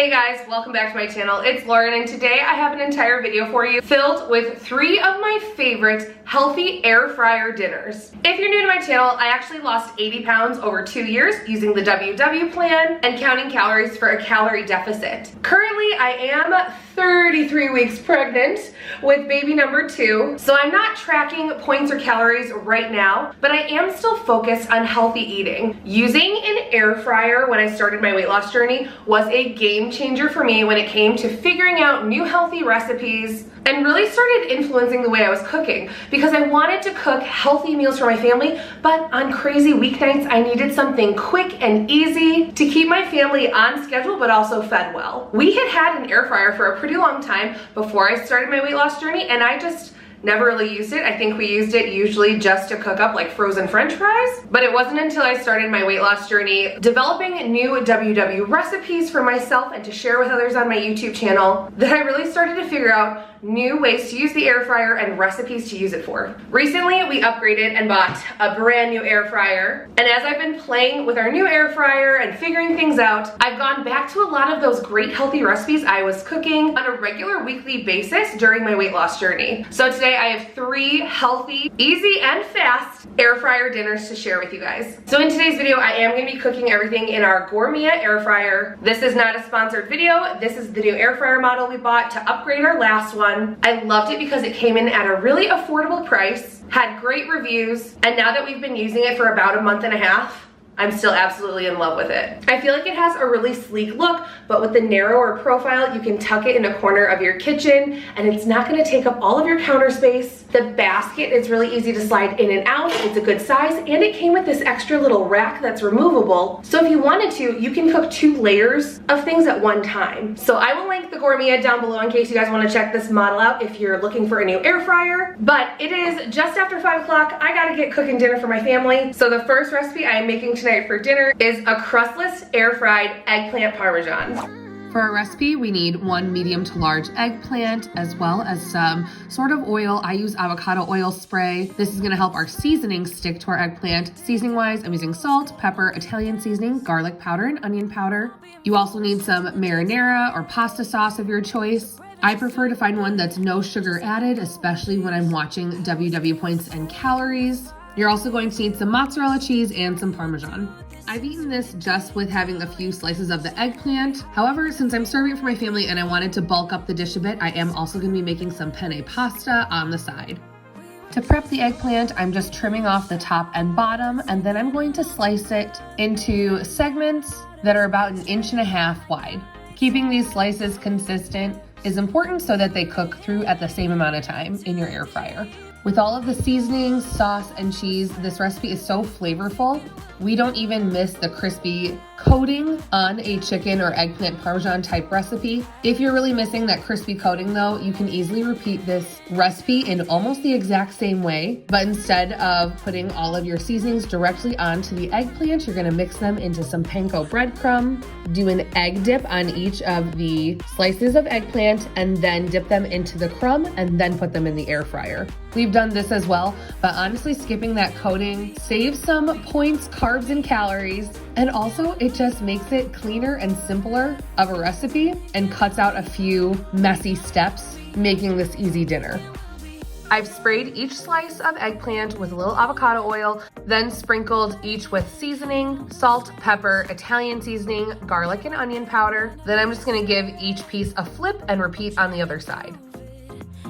Hey guys, welcome back to my channel. It's Lauren and today I have an entire video for you filled with 3 of my favorite healthy air fryer dinners. If you're new to my channel, I actually lost 80 pounds over 2 years using the WW plan and counting calories for a calorie deficit. Currently, I am 33 weeks pregnant with baby number 2, so I'm not tracking points or calories right now, but I am still focused on healthy eating. Using an air fryer when I started my weight loss journey was a game changer for me when it came to figuring out new healthy recipes and really started influencing the way I was cooking because I wanted to cook healthy meals for my family, but on crazy weeknights I needed something quick and easy to keep my family on schedule but also fed well. We had an air fryer for a pretty long time before I started my weight loss journey, and I just never really used it. I think we used it usually just to cook up like frozen French fries, but it wasn't until I started my weight loss journey developing new WW recipes for myself and to share with others on my YouTube channel that I really started to figure out new ways to use the air fryer and recipes to use it for. Recently, we upgraded and bought a brand new air fryer, and as I've been playing with our new air fryer and figuring things out, I've gone back to a lot of those great healthy recipes I was cooking on a regular weekly basis during my weight loss journey. So today I have 3 healthy, easy, and fast air fryer dinners to share with you guys. So in today's video, I am gonna be cooking everything in our Gourmet air fryer. This is not a sponsored video. This is the new air fryer model we bought to upgrade our last one. I loved it because it came in at a really affordable price, had great reviews, and now that we've been using it for about a month and a half, I'm still absolutely in love with it. I feel like it has a really sleek look, but with the narrower profile, you can tuck it in a corner of your kitchen and it's not gonna take up all of your counter space. The basket is really easy to slide in and out. It's a good size, and it came with this extra little rack that's removable. So if you wanted to, you can cook 2 layers of things at one time. So I will link the Gourmet down below in case you guys wanna check this model out if you're looking for a new air fryer. But it is just after 5 o'clock. I gotta get cooking dinner for my family. So the first recipe I am making tonight for dinner is a crustless air fried eggplant parmesan. For our recipe, we need 1 medium to large eggplant as well as some sort of oil. I use avocado oil spray. This is gonna help our seasoning stick to our eggplant. Seasoning wise, I'm using salt, pepper, Italian seasoning, garlic powder, and onion powder. You also need some marinara or pasta sauce of your choice. I prefer to find one that's no sugar added, especially when I'm watching WW points and calories. You're also going to need some mozzarella cheese and some Parmesan. I've eaten this just with having a few slices of the eggplant. However, since I'm serving it for my family and I wanted to bulk up the dish a bit, I am also gonna be making some penne pasta on the side. To prep the eggplant, I'm just trimming off the top and bottom, and then I'm going to slice it into segments that are about 1.5 inches wide. Keeping these slices consistent is important so that they cook through at the same amount of time in your air fryer. With all of the seasonings, sauce, and cheese, this recipe is so flavorful. We don't even miss the crispy coating on a chicken or eggplant parmesan type recipe. If you're really missing that crispy coating though, you can easily repeat this recipe in almost the exact same way, but instead of putting all of your seasonings directly onto the eggplant, you're gonna mix them into some panko breadcrumb, do an egg dip on each of the slices of eggplant, and then dip them into the crumb and then put them in the air fryer. We've done this as well, but honestly skipping that coating saves some points, carbs, and calories, and also it just makes it cleaner and simpler of a recipe and cuts out a few messy steps, making this easy dinner. I've sprayed each slice of eggplant with a little avocado oil, then sprinkled each with seasoning, salt, pepper, Italian seasoning, garlic, and onion powder. Then I'm just gonna give each piece a flip and repeat on the other side.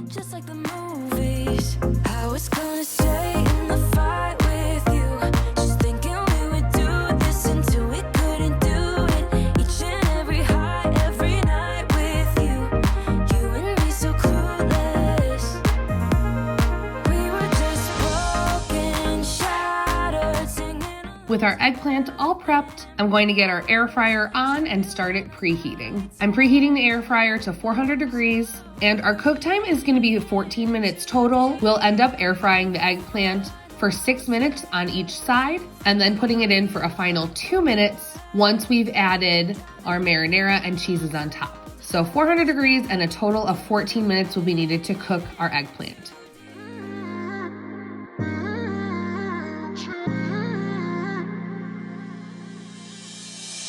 Just like the movies, I was gonna stay in the fight with you, just thinking we would do this until we couldn't do it. Each and every high, every night with you, you and me so clueless. We were just broken, shattered, singing. With our eggplant all prepped, I'm going to get our air fryer on and start it preheating. I'm preheating the air fryer to 400 degrees, and our cook time is gonna be 14 minutes total. We'll end up air frying the eggplant for 6 minutes on each side, and then putting it in for a final 2 minutes once we've added our marinara and cheeses on top. So 400 degrees and a total of 14 minutes will be needed to cook our eggplant.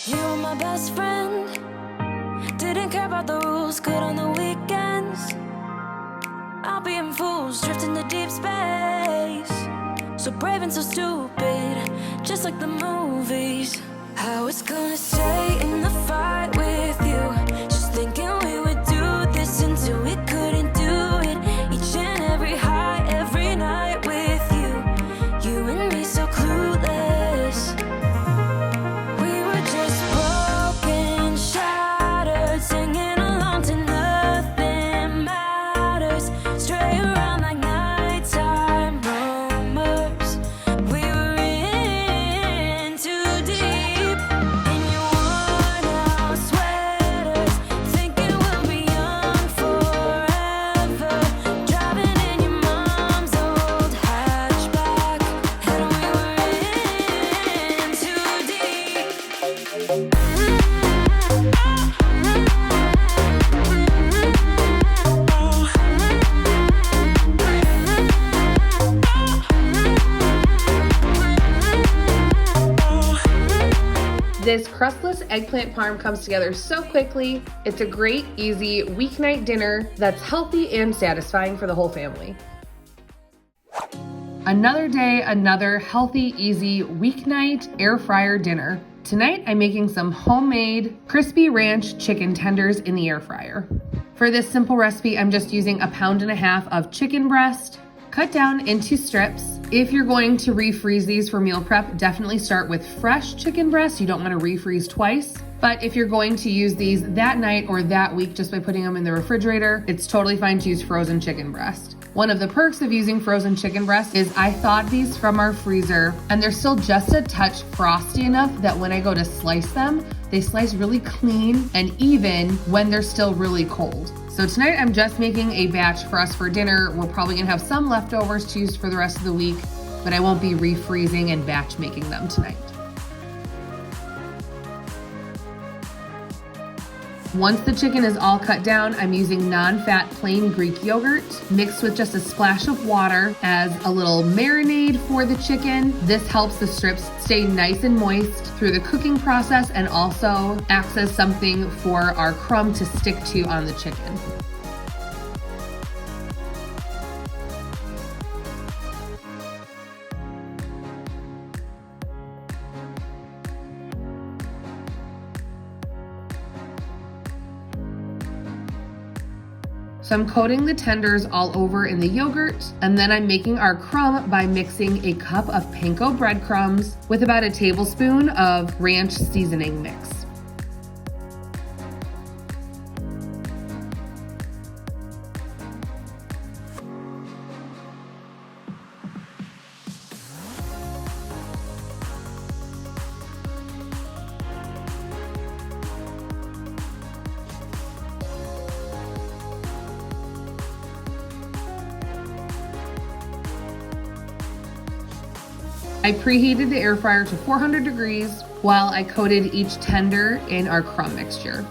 You were my best friend. Didn't care about the rules, good on the weekends. I'll be in fools, drifting to deep space. So brave and so stupid, just like the movies. I was gonna stay in the fight with you, just thinking we would do this until we couldn't do it. Each and every high, every night with you, you and me so clueless. We were just broken, shattered, singing along to nothing matters. Stray around like nighttime rumors. We were in too deep. In your worn out sweaters, thinking we'll be young forever. Driving in your mom's old hatchback, and we were in too deep. This crustless eggplant parm comes together so quickly. It's a great, easy weeknight dinner that's healthy and satisfying for the whole family. Another day, another healthy, easy weeknight air fryer dinner. Tonight, I'm making some homemade crispy ranch chicken tenders in the air fryer. For this simple recipe, I'm just using 1.5 pounds of chicken breast, cut down into strips. If you're going to refreeze these for meal prep, definitely start with fresh chicken breast. You don't want to refreeze twice. But if you're going to use these that night or that week just by putting them in the refrigerator, it's totally fine to use frozen chicken breast. One of the perks of using frozen chicken breast is I thawed these from our freezer and they're still just a touch frosty enough that when I go to slice them, they slice really clean and even when they're still really cold. So tonight I'm just making a batch for us for dinner. We're probably gonna have some leftovers to use for the rest of the week, but I won't be refreezing and batch making them tonight. Once the chicken is all cut down, I'm using non-fat plain Greek yogurt mixed with just a splash of water as a little marinade for the chicken. This helps the strips stay nice and moist through the cooking process and also acts as something for our crumb to stick to on the chicken. So I'm coating the tenders all over in the yogurt, and then I'm making our crumb by mixing a cup of panko breadcrumbs with about a tablespoon of ranch seasoning mix. I preheated the air fryer to 400 degrees while I coated each tender in our crumb mixture.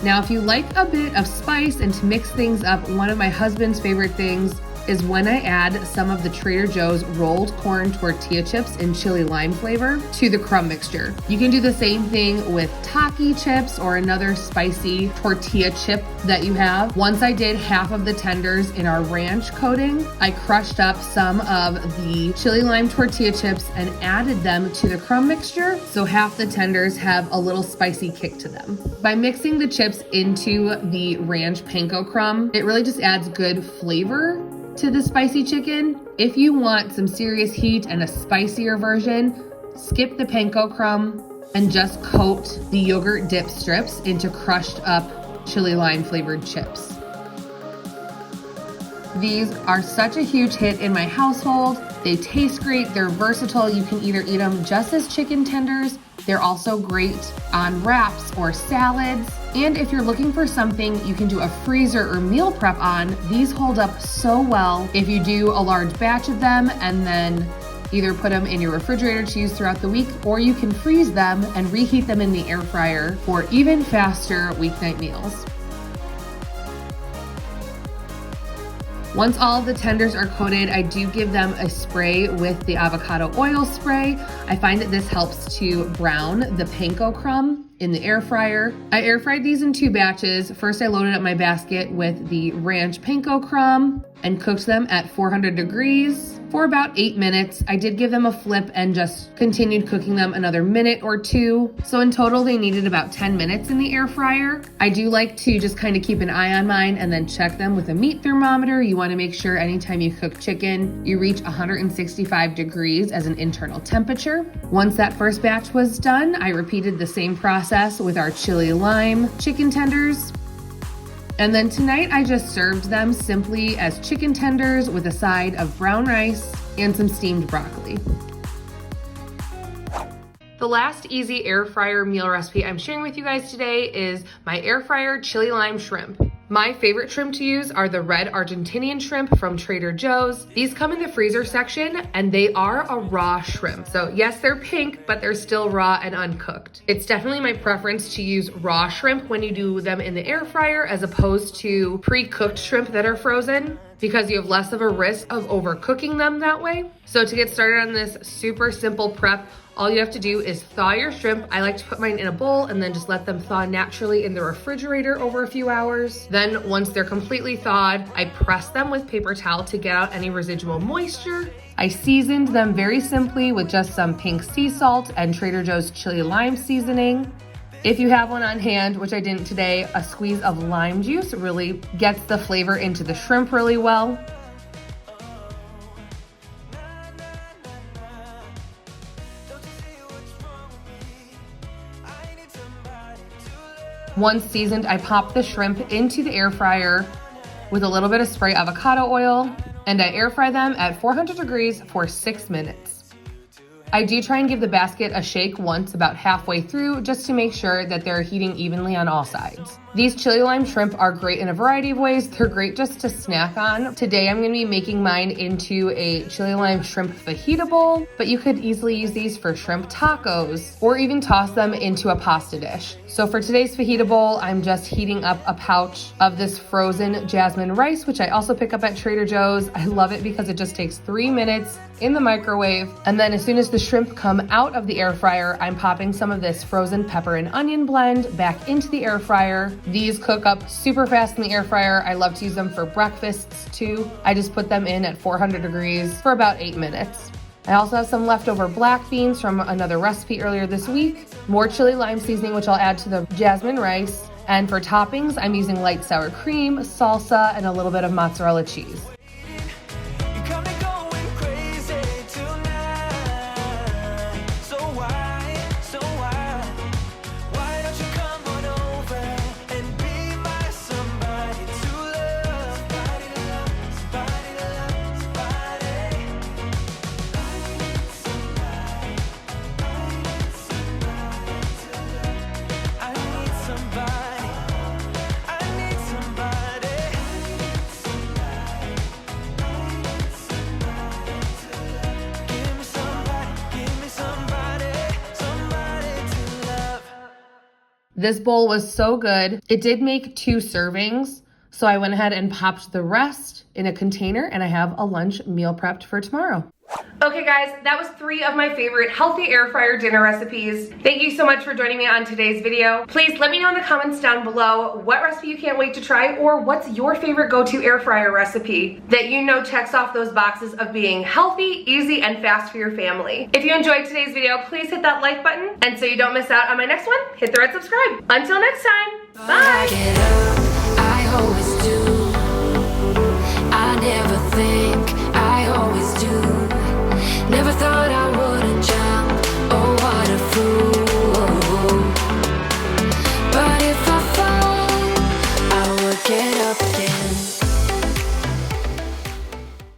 Now, if you like a bit of spice and to mix things up, one of my husband's favorite things is when I add some of the Trader Joe's rolled corn tortilla chips in chili lime flavor to the crumb mixture. You can do the same thing with Taki chips or another spicy tortilla chip that you have. Once I did half of the tenders in our ranch coating, I crushed up some of the chili lime tortilla chips and added them to the crumb mixture, so half the tenders have a little spicy kick to them. By mixing the chips into the ranch panko crumb, it really just adds good flavor to the spicy chicken. If you want some serious heat and a spicier version, skip the panko crumb and just coat the yogurt dip strips into crushed up chili lime flavored chips. These are such a huge hit in my household. They taste great, they're versatile. You can either eat them just as chicken tenders. They're also great on wraps or salads. And if you're looking for something you can do a freezer or meal prep on, these hold up so well if you do a large batch of them and then either put them in your refrigerator to use throughout the week, or you can freeze them and reheat them in the air fryer for even faster weeknight meals. Once all of the tenders are coated, I do give them a spray with the avocado oil spray. I find that this helps to brown the panko crumb in the air fryer. I air fried these in 2 batches. First, I loaded up my basket with the ranch panko crumb and cooked them at 400 degrees for about 8 minutes. I did give them a flip and just continued cooking them another minute or 2. So in total, they needed about 10 minutes in the air fryer. I do like to just kind of keep an eye on mine and then check them with a meat thermometer. You want to make sure anytime you cook chicken, you reach 165 degrees as an internal temperature. Once that first batch was done, I repeated the same process with our chili lime chicken tenders. And then tonight I just served them simply as chicken tenders with a side of brown rice and some steamed broccoli. The last easy air fryer meal recipe I'm sharing with you guys today is my air fryer chili lime shrimp. My favorite shrimp to use are the red Argentinian shrimp from Trader Joe's. These come in the freezer section and they are a raw shrimp. So yes, they're pink, but they're still raw and uncooked. It's definitely my preference to use raw shrimp when you do them in the air fryer as opposed to pre-cooked shrimp that are frozen, because you have less of a risk of overcooking them that way. So to get started on this super simple prep, all you have to do is thaw your shrimp. I like to put mine in a bowl and then just let them thaw naturally in the refrigerator over a few hours. Then once they're completely thawed, I press them with paper towel to get out any residual moisture. I seasoned them very simply with just some pink sea salt and Trader Joe's chili lime seasoning. If you have one on hand, which I didn't today, a squeeze of lime juice really gets the flavor into the shrimp really well. Once seasoned, I pop the shrimp into the air fryer with a little bit of spray avocado oil, and I air fry them at 400 degrees for 6 minutes. I do try and give the basket a shake once about halfway through just to make sure that they're heating evenly on all sides. These chili lime shrimp are great in a variety of ways. They're great just to snack on. Today I'm going to be making mine into a chili lime shrimp fajita bowl, but you could easily use these for shrimp tacos or even toss them into a pasta dish. So for today's fajita bowl, I'm just heating up a pouch of this frozen jasmine rice, which I also pick up at Trader Joe's. I love it because it just takes 3 minutes in the microwave. And then as soon as the shrimp come out of the air fryer, I'm popping some of this frozen pepper and onion blend back into the air fryer. These cook up super fast in the air fryer. I love to use them for breakfasts too. I just put them in at 400 degrees for about 8 minutes. I also have some leftover black beans from another recipe earlier this week, more chili lime seasoning, which I'll add to the jasmine rice. And for toppings, I'm using light sour cream, salsa, and a little bit of mozzarella cheese. This bowl was so good. It did make 2 servings, so I went ahead and popped the rest in a container, and I have a lunch meal prepped for tomorrow. Okay guys, that was 3 of my favorite healthy air fryer dinner recipes. Thank you so much for joining me on today's video. Please let me know in the comments down below what recipe you can't wait to try, or what's your favorite go-to air fryer recipe that you know checks off those boxes of being healthy, easy, and fast for your family. If you enjoyed today's video, please hit that like button, and so you don't miss out on my next one, hit the red subscribe. Until next time, bye!